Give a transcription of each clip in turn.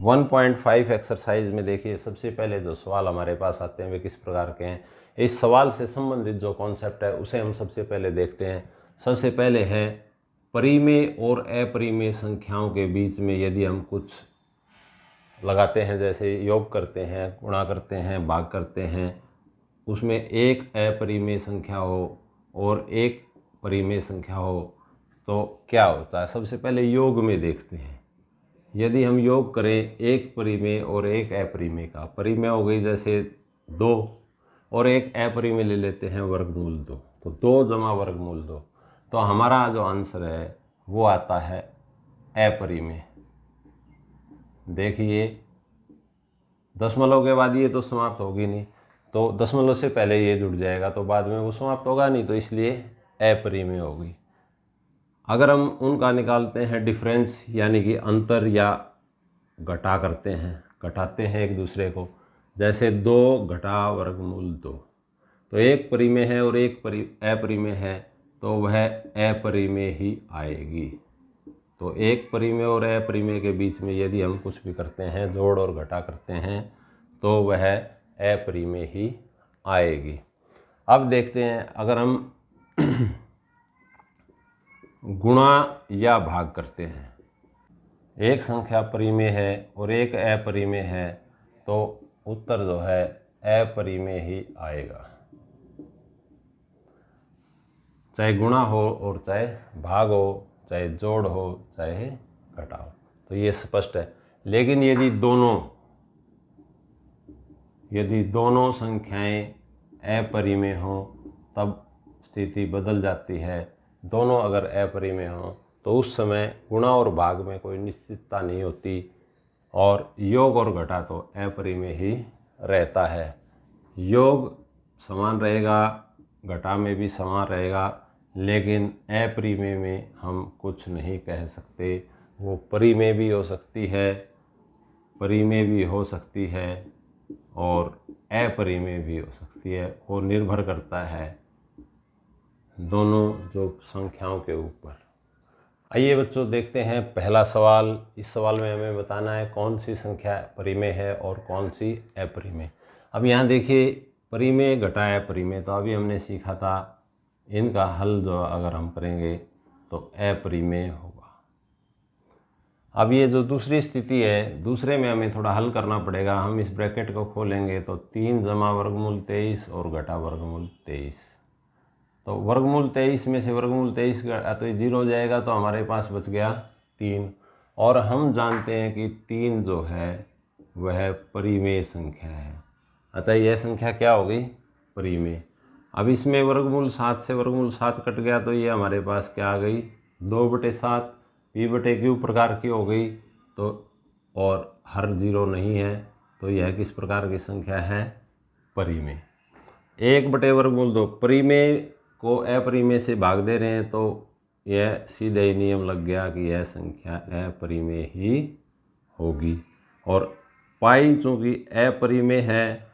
1.5 exercise में देखिए सबसे पहले जो सवाल हमारे पास आते हैं वे किस प्रकार के हैं। इस सवाल से संबंधित जो कॉन्सेप्ट है उसे हम सबसे पहले देखते हैं। सबसे पहले है परिमेय और अपरिमेय संख्याओं के बीच में यदि हम कुछ लगाते हैं, जैसे योग करते हैं, गुणा करते हैं, भाग करते हैं, उसमें एक अपरिमेय संख्या हो और एक परिमेय संख्या हो तो क्या होता है। सबसे पहले योग में देखते हैं। यदि हम योग करें एक परिमेय और एक अपरिमेय का, परिमेय हो गई जैसे 2 और एक अपरिमेय ले लेते हैं वर्गमूल 2, तो 2 जमा वर्गमूल 2, तो हमारा जो आंसर है वो आता है अपरिमेय। देखिए दशमलव के बाद ये तो समाप्त होगी नहीं, तो दशमलव से पहले ये जुड़ जाएगा तो बाद में वो समाप्त होगा नहीं, तो इसलिए अपरिमेय होगी। अगर हम उनका निकालते हैं डिफरेंस, यानी कि अंतर या घटा करते हैं, घटाते हैं एक दूसरे को, जैसे 2 घटा वर्गमूल 2, तो एक परिमेय है और एक अपरिमेय है तो वह अपरिमेय ही आएगी। तो एक परिमेय और अपरिमेय के बीच में यदि हम कुछ भी करते हैं, जोड़ और घटा करते हैं, तो वह अपरिमेय ही आएगी। अब देखते हैं अगर हम गुणा या भाग करते हैं, एक संख्या परिमेय है और एक अपरिमेय है तो उत्तर जो है अपरिमेय ही आएगा। चाहे गुणा हो और चाहे भाग हो, चाहे जोड़ हो चाहे घटा हो, तो ये स्पष्ट है। लेकिन यदि दोनों संख्याएं अपरिमेय हों तब स्थिति बदल जाती है। दोनों अगर अपरिमेय हों तो उस समय गुणा और भाग में कोई निश्चितता नहीं होती और योग और घटा तो अपरिमेय ही रहता है। योग समान रहेगा, घटा में भी समान रहेगा, लेकिन अपरिमेय में हम कुछ नहीं कह सकते। वो परिमेय भी हो सकती है, परिमेय भी हो सकती है और अपरिमेय भी हो सकती है, और निर्भर करता है दोनों जो संख्याओं के ऊपर। आइए बच्चों देखते हैं पहला सवाल। इस सवाल में हमें बताना है कौन सी संख्या परिमेय है और कौन सी अपरिमेय। अब यहाँ देखिए परिमेय घटा अपरिमेय, तो अभी हमने सीखा था इनका हल जो अगर हम करेंगे तो अपरिमेय होगा। अब ये जो दूसरी स्थिति है, दूसरे में हमें थोड़ा हल करना पड़ेगा। हम इस ब्रैकेट को खोलेंगे तो 3 जमा वर्गमूल 23 और घटा वर्गमूल 23, तो वर्गमूल 23 में से वर्गमूल 23 तो 0 हो जाएगा, तो हमारे पास बच गया 3। और हम जानते हैं कि 3 जो है वह परिमेय संख्या है, अतः यह संख्या क्या हो गई, परिमेय। अब इसमें वर्गमूल 7 से वर्गमूल 7 कट गया तो ये हमारे पास क्या आ गई, 2/7 p/q प्रकार की हो गई। तो और हर 0 नहीं है तो यह किस प्रकार की संख्या है, परिमेय। 1/√2 परिमेय को अपरिमेय से भाग दे रहे हैं तो यह सीधे ही नियम लग गया कि यह संख्या अपरिमेय ही होगी। और पाई चूँकि अपरिमेय है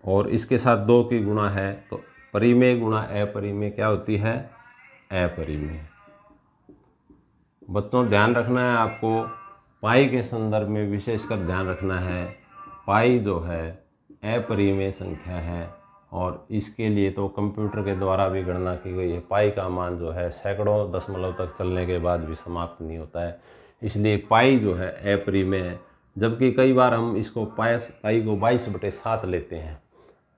और इसके साथ 2 की गुणा है तो परिमेय गुणा अपरिमेय क्या होती है, अपरिमेय। बच्चों ध्यान रखना है आपको, पाई के संदर्भ में विशेषकर ध्यान रखना है। पाई जो है अपरिमेय संख्या है और इसके लिए तो कंप्यूटर के द्वारा भी गणना की गई है। पाई का मान जो है सैकड़ों दशमलव तक चलने के बाद भी समाप्त नहीं होता है, इसलिए पाई जो है अपरिमेय है। जबकि कई बार हम इसको पाई को 22/7 लेते हैं।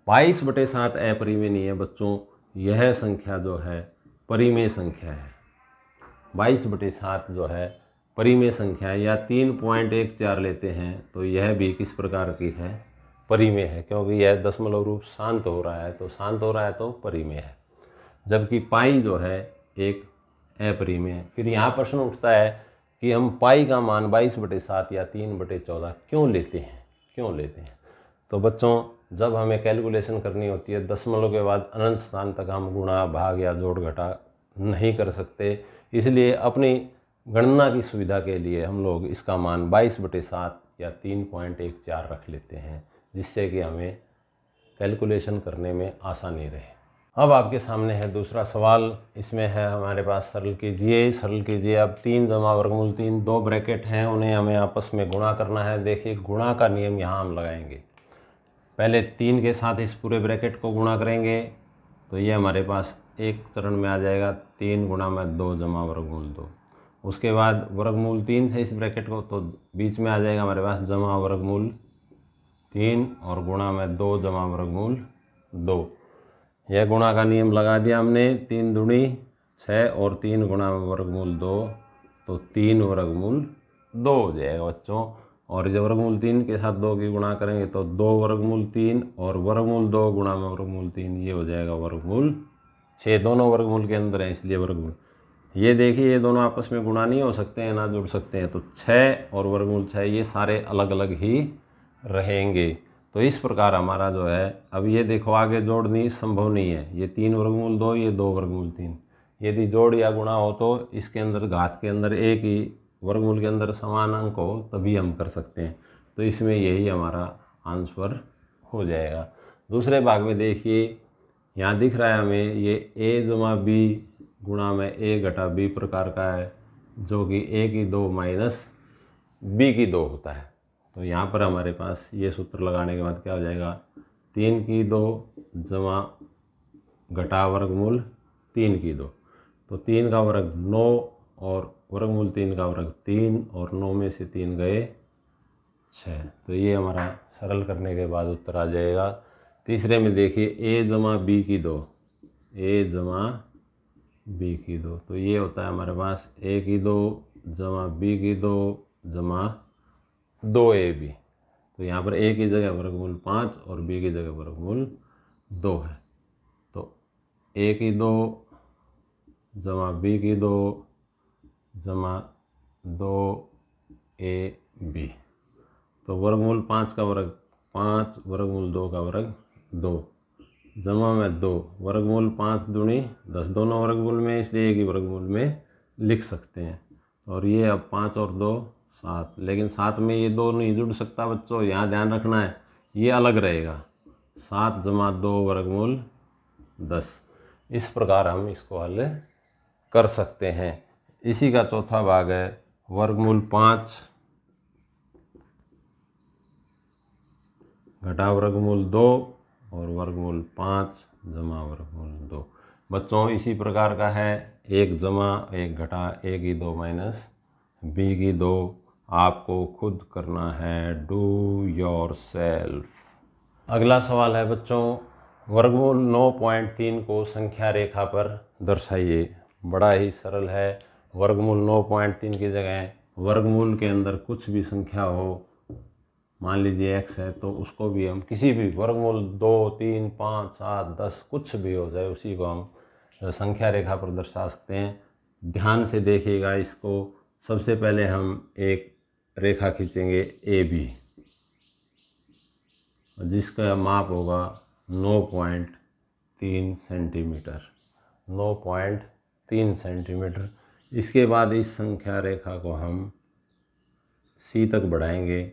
22/7 अपरिमेय नहीं है बच्चों, यह संख्या जो है परिमेय संख्या है। 22/7 जो है परिमेय संख्या है। या 3.14 लेते हैं तो यह भी किस प्रकार की है, परिमेय है, क्योंकि यह दशमलव रूप शांत हो रहा है, तो शांत हो रहा है तो परिमेय है। जबकि पाई जो है एक अपरिमेय है। फिर यहाँ प्रश्न उठता है कि हम पाई का मान 22/7 या 3/14 क्यों लेते हैं। तो बच्चों जब हमें कैलकुलेशन करनी होती है दशमलव के बाद अनंत स्थान तक हम गुणा भाग या जोड़ घटा नहीं कर सकते, इसलिए अपनी गणना की सुविधा के लिए हम लोग इसका मान 22/7 या 3.14 रख लेते हैं, जिससे कि हमें कैलकुलेशन करने में आसानी रहे। अब आपके सामने है दूसरा सवाल। इसमें है हमारे पास सरल कीजिए। अब 3 जमा वर्गमूल 3 दो ब्रैकेट हैं, उन्हें हमें आपस में गुणा करना है। देखिए गुणा का नियम यहाँ हम लगाएंगे। पहले 3 के साथ इस पूरे ब्रैकेट को गुणा करेंगे तो ये हमारे पास एक चरण में आ जाएगा 3 गुणा में 2 जमा वर्गमूल 2। उसके बाद वर्गमूल 3 से इस ब्रैकेट को तो बीच में आ जाएगा हमारे पास जमा वर्गमूल 3 और गुणा में 2 जमा वर्गमूल 2। यह गुणा का नियम लगा दिया हमने। 3 दूनी 6 और 3 गुणा में वर्गमूल 2 तो 3 वर्गमूल 2 हो जाएगा बच्चों। और जब वर्गमूल 3 के साथ 2 की गुणा करेंगे तो 2 वर्गमूल 3 और वर्गमूल 2 गुणा में वर्गमूल 3 ये हो जाएगा वर्गमूल 6। दोनों वर्गमूल के अंदर है इसलिए वर्गमूल। ये देखिए ये दोनों आपस में गुणा नहीं हो सकते हैं, ना जुड़ सकते हैं, तो 6 और वर्गमूल 6 ये सारे अलग अलग ही रहेंगे। तो इस प्रकार हमारा जो है, अब ये देखो आगे जोड़नी संभव नहीं है। ये 3 वर्गमूल 2, ये 2 वर्गमूल 3। यदि जोड़ या गुणा हो तो इसके अंदर घात के अंदर एक ही वर्गमूल के अंदर समान अंक हो तभी हम कर सकते हैं। तो इसमें यही हमारा आंसर हो जाएगा। दूसरे भाग में देखिए यहाँ दिख रहा है हमें ये a जमा बी गुणा में a घटा b प्रकार का है, जो कि a की 2 माइनस b की 2 होता है। तो यहाँ पर हमारे पास ये सूत्र लगाने के बाद क्या हो जाएगा, 3 की 2 जमा घटा वर्गमूल 3 की 2। तो 3 का वर्ग 9 और वर्गमूल 3 का वर्ग 3 और 9 में से 3 गए 6। तो ये हमारा सरल करने के बाद उत्तर आ जाएगा। तीसरे में देखिए a जमा बी की 2, a जमा बी की 2, तो ये होता है हमारे पास a की 2 जमा b की 2 जमा 2ab। तो यहाँ पर a की जगह वर्गमूल 5 और b की जगह वर्गमूल 2 है। तो a की 2 जमा b की 2 जमा 2ab। तो वर्गमूल 5 का वर्ग 5, वर्गमूल 2 का वर्ग 2, जमा में 2, वर्गमूल 5 दूनी 10, दोनों वर्गमूल में इसलिए एक ही वर्गमूल में लिख सकते हैं। और ये अब 5 और 2 7, लेकिन 7 में ये 2 नहीं जुड़ सकता बच्चों, यहाँ ध्यान रखना है, ये अलग रहेगा। 7 जमा 2 वर्गमूल 10। इस प्रकार हम इसको हल कर सकते हैं। इसी का चौथा भाग है वर्गमूल 5 घटा वर्गमूल 2 और वर्गमूल 5 जमा वर्गमूल 2। बच्चों इसी प्रकार का है 1 जमा 1 घटा a की 2 माइनस b की 2। आपको खुद करना है, डू योर सेल्फ। अगला सवाल है बच्चों, वर्गमूल 9.3 को संख्या रेखा पर दर्शाइए। बड़ा ही सरल है। वर्गमूल 9.3 की जगह वर्गमूल के अंदर कुछ भी संख्या हो, मान लीजिए x है, तो उसको भी हम किसी भी वर्गमूल 2 3 5 7 10 कुछ भी हो जाए उसी को हम संख्या रेखा पर दर्शा सकते हैं। ध्यान से देखिएगा इसको। सबसे पहले हम एक रेखा खींचेंगे ए बी, जिसका माप होगा 9.3 सेंटीमीटर। 9.3 सेंटीमीटर। इसके बाद इस संख्या रेखा को हम सी तक बढ़ाएंगे,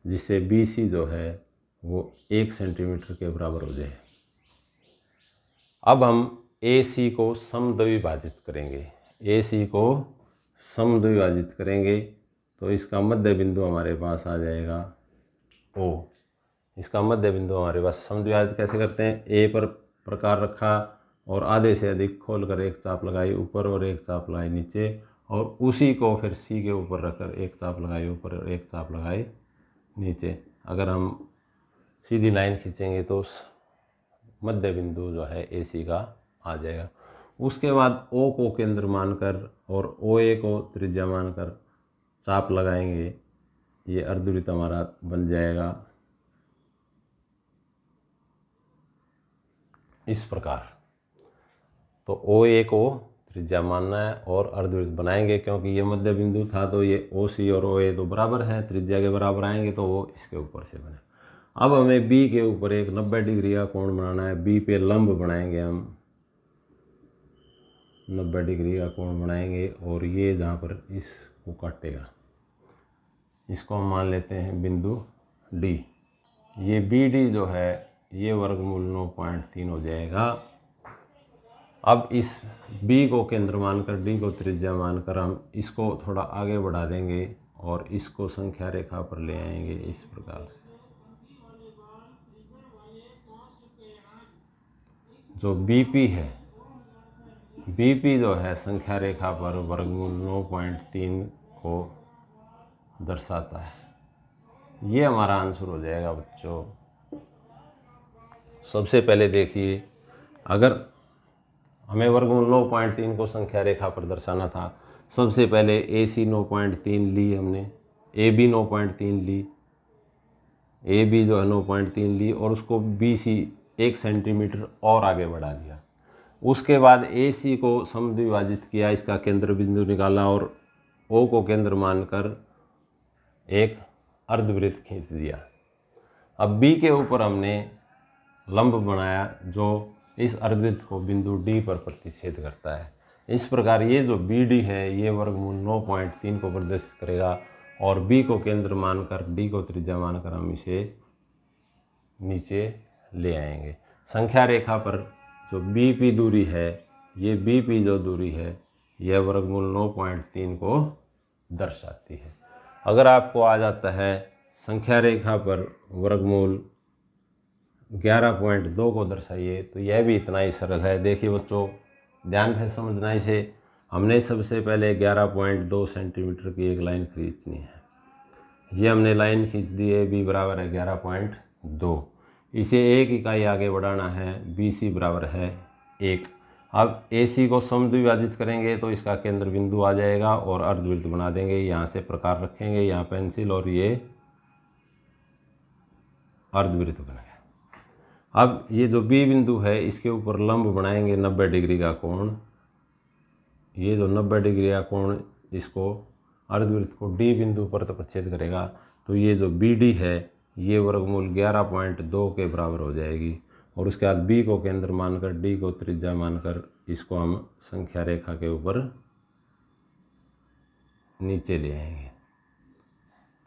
जिससे बी सी जो है वो 1 सेंटीमीटर के बराबर हो जाए। अब हम ए सी को समद्विभाजित करेंगे। ए सी को समद्विभाजित करेंगे तो इसका मध्य बिंदु हमारे पास आ जाएगा ओ। इसका मध्य बिंदु हमारे पास समद्विभाजित कैसे करते हैं, ए पर प्रकार रखा और आधे से अधिक खोलकर एक चाप लगाई ऊपर और एक चाप लगाई नीचे, और उसी को फिर सी के ऊपर रखकर एक चाप लगाई ऊपर और एक चाप लगाई नीचे। अगर हम सीधी लाइन खींचेंगे तो मध्य बिंदु जो है ए सी का आ जाएगा। उसके बाद ओ को केंद्र मानकर और ओ ए को त्रिज्या मानकर चाप लगाएंगे, ये अर्धवृत्त हमारा बन जाएगा इस प्रकार। तो ओ ए को त्रिज्या मानना है और अर्धवृत्त बनाएंगे, क्योंकि ये मध्य बिंदु था तो ये ओ सी और ओ ए तो बराबर है, त्रिज्या के बराबर आएंगे तो वो इसके ऊपर से बने। अब हमें बी के ऊपर एक 90 डिग्री का कोण बनाना है। बी पे लंब बनाएंगे हम, 90 डिग्री का कोण बनाएंगे और ये जहाँ पर इसको काटेगा इसको हम मान लेते हैं बिंदु डी। ये बी डी जो है ये वर्गमूल 9.3 हो जाएगा। अब इस बी को केंद्र मानकर, डी को त्रिज्या मानकर हम इसको थोड़ा आगे बढ़ा देंगे और इसको संख्या रेखा पर ले आएंगे इस प्रकार से। जो बीपी है, बीपी जो है संख्या रेखा पर वर्गमूल 9.3 को दर्शाता है। ये हमारा आंसर हो जाएगा बच्चों। सबसे पहले देखिए, अगर हमें वर्गमूल 9.3 को संख्या रेखा पर दर्शाना था, सबसे पहले ए सी 9.3 ली हमने, A B 9.3 Lee, A B जो है 9.3 ली और उसको बी सी 1 सेंटीमीटर और आगे बढ़ा दिया। उसके बाद ए सी को समद्विभाजित किया, इसका केंद्र बिंदु निकाला और ओ को केंद्र मानकर एक अर्धवृत्त खींच दिया। अब बी के ऊपर हमने लंब बनाया जो इस अर्धवृत्त को बिंदु डी पर प्रतिच्छेद करता है। इस प्रकार ये जो बी डी है ये वर्गमूल 9.3 को प्रदर्शित करेगा और बी को केंद्र मानकर, डी को त्रिज्या मानकर हम इसे नीचे ले आएंगे। संख्या रेखा पर जो बी पी दूरी है, ये बी पी जो दूरी है यह वर्गमूल 9.3 को दर्शाती है। अगर आपको आ जाता है संख्या रेखा पर वर्गमूल 11.2 को दर्शाइए, तो यह भी इतना ही सरल है। देखिए बच्चों, ध्यान से समझना इसे। हमने सबसे पहले 11.2 सेंटीमीटर की एक लाइन खींचनी है। ये हमने लाइन खींच दी है, बी बराबर है 11.2। इसे एक इकाई आगे बढ़ाना है, बी सी बराबर है 1। अब ए सी को समद्विभाजित करेंगे तो इसका केंद्र बिंदु आ जाएगा और अर्धवृत्त बना देंगे। यहाँ से प्रकार रखेंगे, यहाँ पेंसिल, और ये अर्धवृत्त बन गया। अब ये जो बी बिंदु है इसके ऊपर लंब बनाएंगे 90 डिग्री का कोण। ये जो 90 डिग्री का कोण इसको अर्धवृत्त को डी बिंदु पर प्रतिच्छेद करेगा। तो ये जो बी डी है ये वर्गमूल 11.2 के बराबर हो जाएगी। और उसके बाद बी को केंद्र मानकर, डी को त्रिज्या मानकर इसको हम संख्या रेखा के ऊपर नीचे ले आएंगे।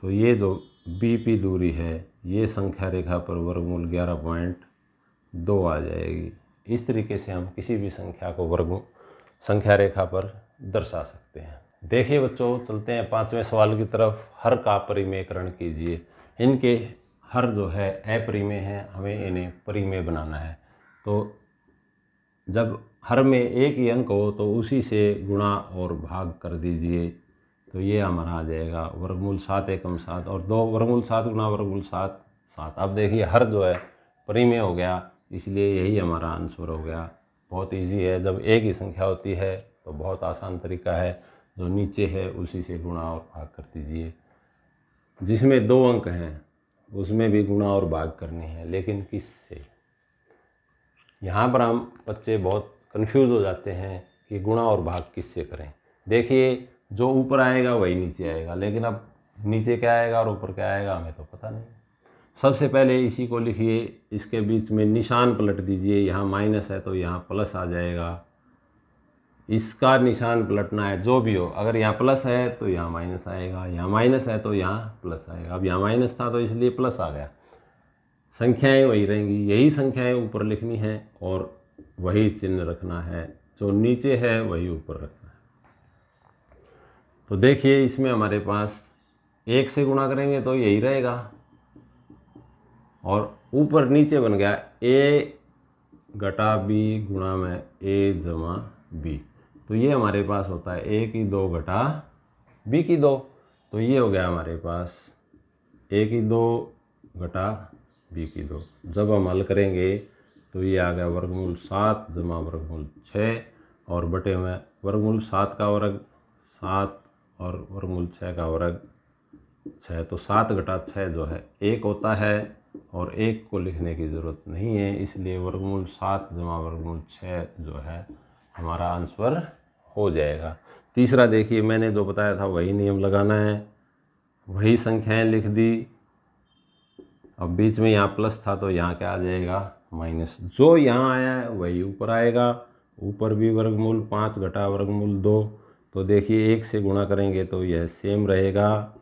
तो ये जो बी पी दूरी है ये संख्या रेखा पर वर्गमूल 11.2 आ जाएगी। इस तरीके से हम किसी भी संख्या को वर्गमूल संख्या रेखा पर दर्शा सकते हैं। देखिए बच्चों, चलते हैं 5वें सवाल की तरफ। हर का परिमेयकरण कीजिए। इनके हर जो है अपरिमेय है, हमें इन्हें परिमेय बनाना है। तो जब हर में एक ही अंक हो तो उसी से गुणा और भाग कर दीजिए। तो ये हमारा आ जाएगा वर्गमूल 7 एकम 7 और 2 वर्गमूल 7 गुणा वर्गमूल 7 7। अब देखिए हर जो है परिमेय हो गया, इसलिए यही हमारा आंसर हो गया। बहुत इजी है। जब एक ही संख्या होती है तो बहुत आसान तरीका है, जो नीचे है उसी से गुणा और भाग कर दीजिए। जिसमें 2 अंक हैं उसमें भी गुणा और भाग करने हैं, लेकिन किससे? यहाँ पर हम बच्चे बहुत कंफ्यूज हो जाते हैं कि गुणा और भाग किससे करें। देखिए, जो ऊपर आएगा वही नीचे आएगा, लेकिन अब नीचे क्या आएगा और ऊपर क्या आएगा हमें तो पता नहीं। सबसे पहले इसी को लिखिए, इसके बीच में निशान पलट दीजिए। यहाँ माइनस है तो यहाँ प्लस आ जाएगा। इसका निशान पलटना है, जो भी हो। अगर यहाँ प्लस है तो यहाँ माइनस आएगा, यहाँ माइनस है तो यहाँ प्लस आएगा। अब यहाँ माइनस था तो इसलिए प्लस आ गया। संख्याएं वही रहेंगी, यही संख्याएं ऊपर लिखनी है और वही चिन्ह रखना है। जो नीचे है वही ऊपर रखना है। तो देखिए, इसमें हमारे पास 1 से गुणा करेंगे तो यही रहेगा और ऊपर नीचे बन गया a घटा बी गुणा में a जमा बी। तो ये हमारे पास होता है a की 2 घटा b की 2। तो ये हो गया हमारे पास a की 2 घटा b की 2। जब हम हल करेंगे तो ये आ गया वर्गमूल 7 जमा वर्गमूल 6 और बटे में वर्गमूल 7 का वर्ग 7 और वर्गमूल 6 का वर्ग 6। तो 7 घटा 6 जो है 1 होता है और 1 को लिखने की ज़रूरत नहीं है, इसलिए वर्गमूल 7 जमा वर्गमूल 6 जो है हमारा आंसर हो जाएगा। तीसरा देखिए, मैंने जो बताया था वही नियम लगाना है, वही संख्याएं लिख दी। अब बीच में यहाँ प्लस था तो यहाँ क्या आ जाएगा माइनस। जो यहाँ आया है वही ऊपर आएगा। ऊपर भी वर्गमूल 5 घटा वर्गमूल 2। तो देखिए 1 से गुणा करेंगे तो यह सेम रहेगा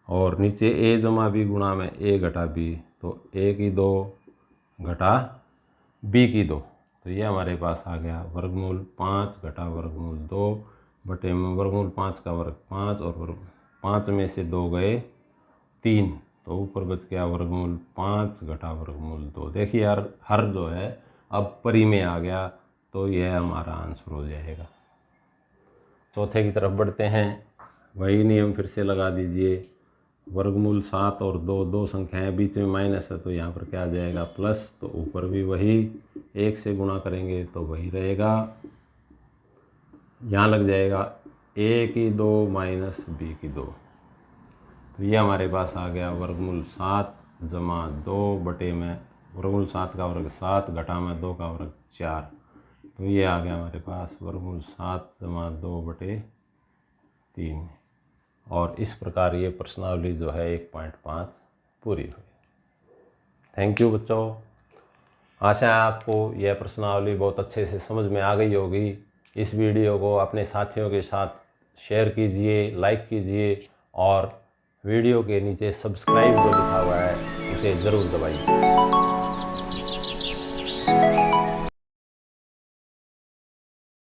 और नीचे a जमा b गुणा में a घटा b। तो a की 2 घटा b की 2। तो ये हमारे पास आ गया वर्गमूल 5 घटा वर्गमूल 2 बटे में वर्गमूल 5 का वर्ग 5 और वर्ग 5 में से 2 गए 3, तो ऊपर बच गया वर्गमूल 5 घटा वर्गमूल 2। देखिए यार हर जो है अब परिमेय आ गया, तो यह हमारा आंसर हो जाएगा। चौथे की तरफ बढ़ते हैं। वही नियम फिर से लगा दीजिए। वर्गमूल 7 और 2 दो संख्याएं, बीच में माइनस है तो यहाँ पर क्या आ जाएगा प्लस, तो ऊपर भी वही 1 से गुणा करेंगे तो वही रहेगा। यहाँ लग जाएगा a की 2 माइनस b की 2, तो ये हमारे पास आ गया वर्गमूल 7 जमा 2 बटे में वर्गमूल 7 का वर्ग 7 घटा में 2 का वर्ग 4, तो ये आ गया हमारे पास वर्गमूल 7 जमा 2 बटे 3। और इस प्रकार ये प्रश्नावली जो है 1.5 पूरी हुई। थैंक यू बच्चों। आशा है आपको यह प्रश्नावली बहुत अच्छे से समझ में आ गई होगी। इस वीडियो को अपने साथियों के साथ शेयर कीजिए, लाइक कीजिए और वीडियो के नीचे सब्सक्राइब जो लिखा हुआ है उसे ज़रूर दबाइए।